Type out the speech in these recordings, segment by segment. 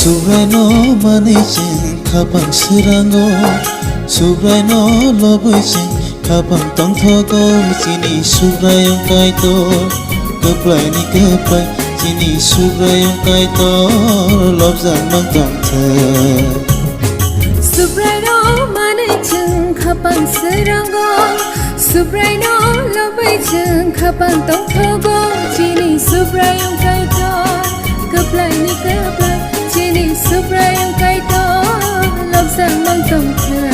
Subraino manichin kapang sirango Subraino lobichin kapang tong thogo Chini subrayong kaito Kaplay ni kaplay Chini subrayong kaito Lobzang mang tong the Subraino manichin kapang sirango Subraino lobichin kapang tong thogo Chini subrayong kaito Kaplay ni kaplay Chini subrayong kaito Lobzang mang tong the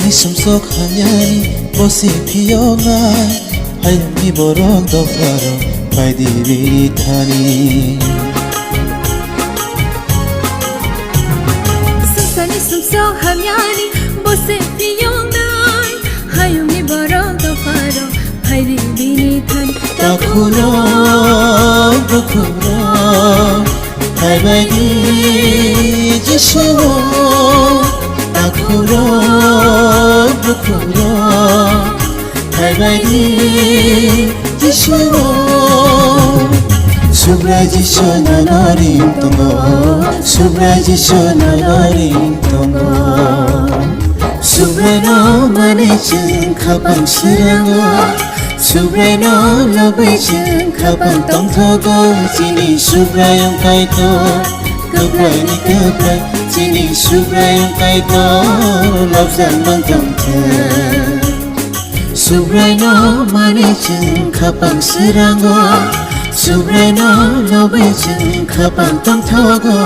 Sumsok hanyani bosi piyonga Hayami borok doflaro Paidi viritani Sumsani sumsok hanyani bosi piyonga Hayami borok doflaro Paidi viritani Takuro bukuro Haybaidi jishuo Takuro bukuro Haybaidi jishuo Subraji shona norim tongo Subraji shona norim tongo Subraino manichin kapang sirango Subraino lobichin kapang tong thogo Chini subrayong kaito Kaplay ni kaplay Chini subrayong kaito Lobzang mang tong the Subraino manichin kapang sirango Subraino lobichin kapang tong thogo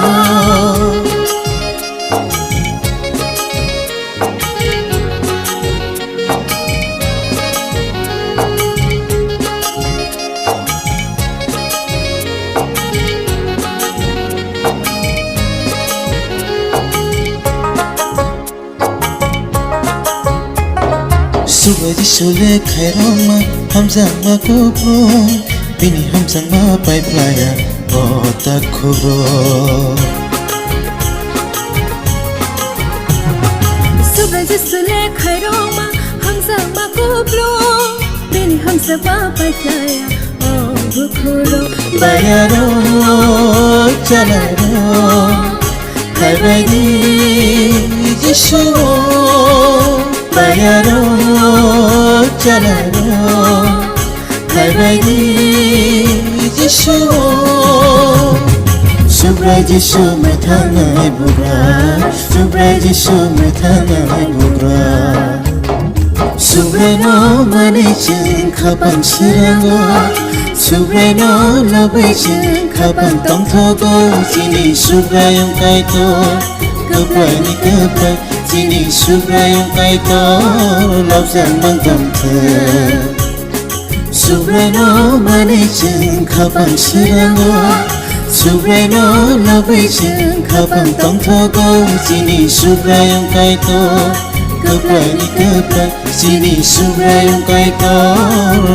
Subaji sule khairama hamzang ma kubro Bini hamzang ma paiplaya bota kubro Subaji sule khairama hamzang ma kubro Bini hamzang ma paiplaya bukuro Bayaro chalaro Haybaidi jishuo Bayaro chalaro Haybaidi jishuo Subray jishu me thangai bugra Subray jishu me thangai bugra Subraino manichin kapang sirango Subraino lobichin kapang tong thogo Chini subrayong kaito Kaplay ni kaplay Chini subrayong kaito Lobzang mang tong the Subraino manichin kapang sirango Subraino lobichin kapang tong thogo Chini subrayong kaito Kaplay ni kaplay Chini subrayong kaito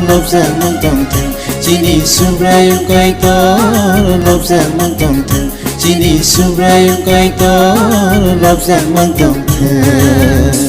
Lobzang mang tong the Chini subrayong kaito Lobzang mang tong the Chini subrayong kaito Lobzang mang tong the